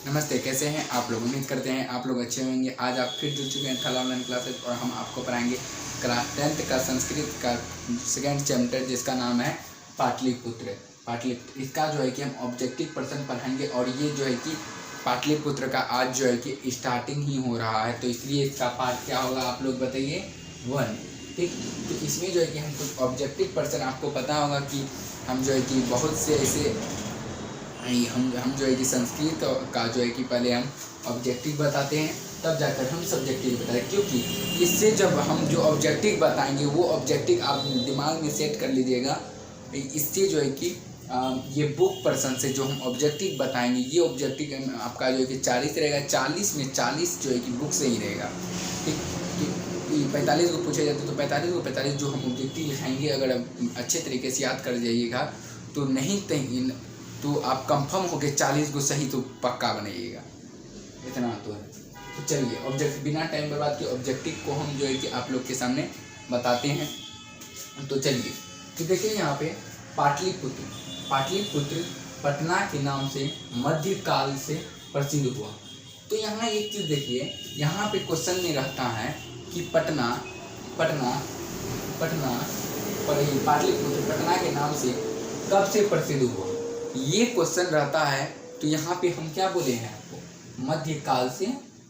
नमस्ते, कैसे हैं आप लोग। उम्मीद करते हैं आप लोग अच्छे होंगे। आज आप फिर जुड़ चुके हैं थाला ऑनलाइन क्लासेज और हम आपको पढ़ाएंगे क्लास 10th का संस्कृत का सेकेंड चैप्टर जिसका नाम है पाटलिपुत्र। पाटलिपुत्र इसका जो है कि हम ऑब्जेक्टिव पर्सन पढ़ाएंगे और ये जो है कि पाटलिपुत्र का आज जो है कि स्टार्टिंग ही हो रहा है, तो इसलिए इसका पार्ट क्या होगा आप लोग बताइए 1। ठीक, तो इसमें जो है कि हम कुछ ऑब्जेक्टिव पर्सन, आपको पता होगा कि हम जो है कि बहुत से ऐसे हम जो है कि संस्कृत का जो है कि पहले हम ऑब्जेक्टिव बताते हैं तब जाकर हम सब्जेक्टिव बताएं, क्योंकि इससे जब हम जो ऑब्जेक्टिव बताएंगे वो ऑब्जेक्टिव आप दिमाग में सेट कर लीजिएगा। इससे जो है कि ये बुक पर्सन से जो हम ऑब्जेक्टिव बताएंगे ये ऑब्जेक्टिव आपका जो है कि 40 रहेगा, 40 में 40 जो है कि बुक से ही रहेगा। ठीक, 45 को पूछा जाता है तो 45 जो हम ऑब्जेक्टिव लिखाएंगे अगर अच्छे तरीके से याद कर जाइएगा तो नहीं तो आप कंफर्म हो गए 40 को सही तो पक्का बनाइएगा, इतना तो है। तो चलिए ऑब्जेक्ट बिना टाइम बर्बाद के ऑब्जेक्टिव को हम जो है कि आप लोग के सामने बताते हैं। तो चलिए, तो देखिए यहाँ पे पाटलिपुत्र पटना के नाम से मध्यकाल से प्रसिद्ध हुआ। तो यहाँ एक चीज़ देखिए, यहाँ पे क्वेश्चन में रहता है कि पाटलिपुत्र पटना के नाम से कब से प्रसिद्ध हुआ, ये क्वेश्चन रहता है। तो यहाँ पे हम क्या बोले हैं आपको, मध्यकाल से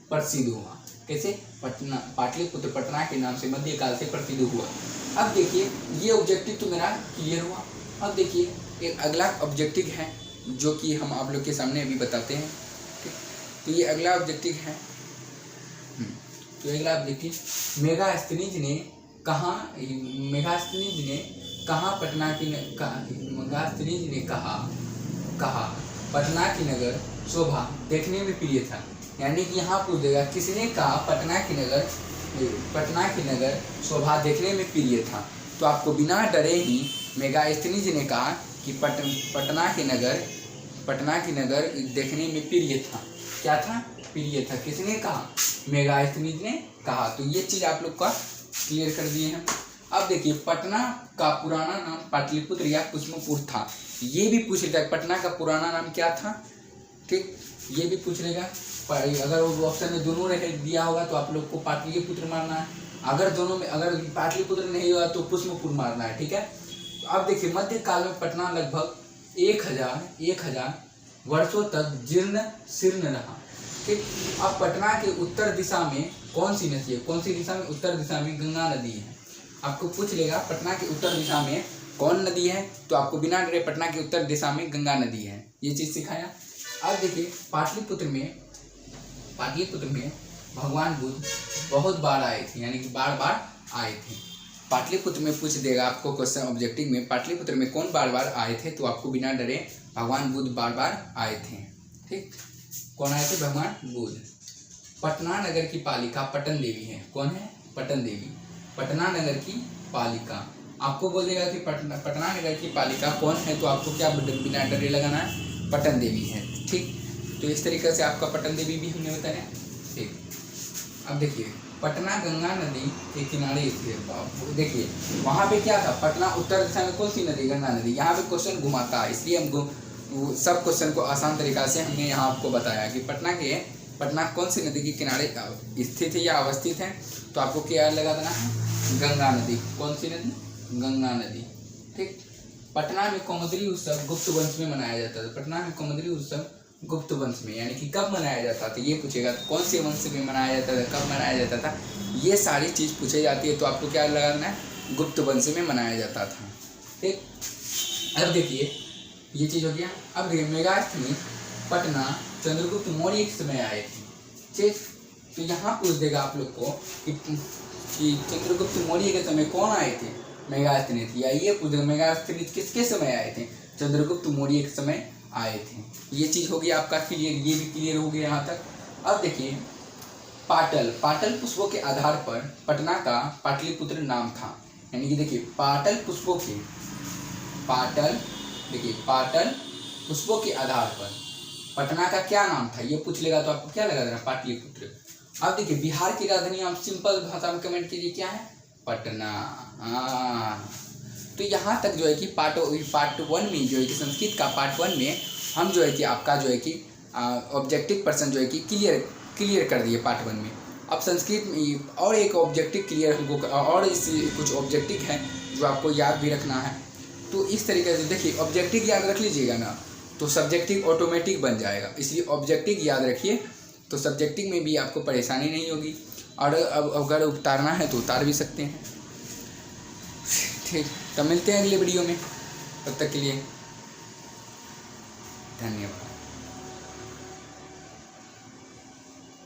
प्रसिद्ध हुआ। कैसे? पाटलिपुत्र पटना के नाम से मध्यकाल से प्रसिद्ध हुआ। अब देखिए ये ऑब्जेक्टिव तो मेरा क्लियर हुआ। अब देखिए एक अगला ऑब्जेक्टिव है जो कि हम आप लोग के सामने अभी बताते हैं। तो ये अगला ऑब्जेक्टिव है। तो अगला ऑब्जेक्टिव, मेगास्थनीज ने कहा पटना की नगर शोभा देखने में प्रिय था। यानी कि यहाँ पूछ देगा किसने कहा पटना की नगर शोभा देखने में प्रिय था। तो आपको बिना डरे ही मेगास्थनीज ने कहा कि पटना की नगर देखने में प्रिय था। क्या था? प्रिय था। किसने कहा? मेगास्थनीज ने कहा। तो ये चीज़ आप लोग का क्लियर कर दिए हैं। अब देखिए पटना का पुराना नाम पाटलिपुत्र या कुसुमपुर था। ये भी पूछ लेगा पटना का पुराना नाम क्या था। ठीक, ये भी पूछ लेगा। अगर वो ऑप्शन में दोनों दिया होगा तो आप लोग को पाटलिपुत्र मारना है, अगर दोनों में अगर पाटलिपुत्र नहीं होगा तो कुसुमपुर मारना है। ठीक है। तो अब देखिए मध्यकाल में पटना लगभग 1000 वर्षों तक जीर्ण शीर्ण रहा। ठीक, अब पटना के उत्तर दिशा में कौन सी नदी है? कौन सी दिशा में? उत्तर दिशा में गंगा नदी है। आपको पूछ लेगा पटना के उत्तर दिशा में कौन नदी है, तो आपको बिना डरे पटना के उत्तर दिशा में गंगा नदी है, ये चीज़ सिखाया। अब देखिए पाटलिपुत्र में भगवान बुद्ध बहुत बार आए थे, यानी कि बार आए थे। पाटलिपुत्र में पूछ देगा आपको क्वेश्चन ऑब्जेक्टिव में, पाटलिपुत्र में कौन बार आए थे, तो आपको बिना डरे भगवान बुद्ध बार आए थे। ठीक, कौन आए थे? भगवान बुद्ध। पटना नगर की पालिका पटन देवी है। कौन है? पटन देवी। पटना नगर की पालिका आपको बोल देगा कि पटना नगर की पालिका कौन है, तो आपको क्या बिना डरे लगाना है? पटन देवी है। ठीक, तो इस तरीके से आपका पटन देवी भी हमने बताया। ठीक, अब देखिए पटना गंगा नदी के किनारे स्थित। देखिए वहाँ पे क्या था, पटना उत्तर दिशा में कौन सी नदी? गंगा नदी। यहाँ पे क्वेश्चन घुमाता है, इसलिए हम सब क्वेश्चन को आसान तरीका से हमने यहाँ आपको बताया कि पटना कौन सी नदी के किनारे स्थित है या अवस्थित है। तो आपको क्या लगा देना है? गंगा नदी। कौन सी नदी? गंगा नदी। ठीक, पटना में कौमुदी उत्सव गुप्त वंश में मनाया जाता था। पटना में कौमुदी उत्सव गुप्त वंश में, यानी कि कब मनाया जाता था, ये पूछेगा। तो कौन से वंश में मनाया जाता था, कब मनाया जाता था, ये सारी चीज़ पूछी जाती है। तो आपको क्या लगाना है? गुप्त वंश में मनाया जाता था। ठीक, अब देखिए ये चीज़ हो गया। अब देखिए मेगास्थनी पटना चंद्रगुप्त मौर्य के समय आए थे। ठीक, तो यहाँ पूछ देगा आप लोग को कि चंद्रगुप्त मौर्य के समय कौन आए थे? मेगास्थनी थी। या ये पूछ देगा मेगास्थनी किसके समय आए थे? चंद्रगुप्त मौर्य के समय आए थे। ये चीज़ हो गई आपका क्लियर, ये भी क्लियर हो गया यहाँ तक। अब देखिए पाटल पुष्पों के आधार पर पटना का पाटलिपुत्र नाम था। यानी कि देखिए पाटल पुष्पों के आधार पर पटना का क्या नाम था, ये पूछ लेगा तो आपको क्या लगा देना? पाटलिपुत्र। अब देखिए बिहार की राजधानी, आप सिंपल भाषा में कमेंट कीजिए क्या है? पटना। तो यहाँ तक जो है कि पार्ट 1 में जो है कि संस्कृत का पार्ट 1 में हम जो है कि आपका जो है कि ऑब्जेक्टिव पर्सन जो है कि क्लियर कर दिए पार्ट 1 में। अब संस्कृत में और एक ऑब्जेक्टिव क्लियर हमको और इस कुछ ऑब्जेक्टिव है जो आपको याद भी रखना है। तो इस तरीके से देखिए, ऑब्जेक्टिव याद रख लीजिएगा ना तो सब्जेक्टिव ऑटोमेटिक बन जाएगा, इसलिए ऑब्जेक्टिव याद रखिए तो सब्जेक्टिव में भी आपको परेशानी नहीं होगी। और अब अगर उतारना है तो उतार भी सकते हैं। ठीक, तब मिलते हैं अगले वीडियो में, तब तक के लिए धन्यवाद।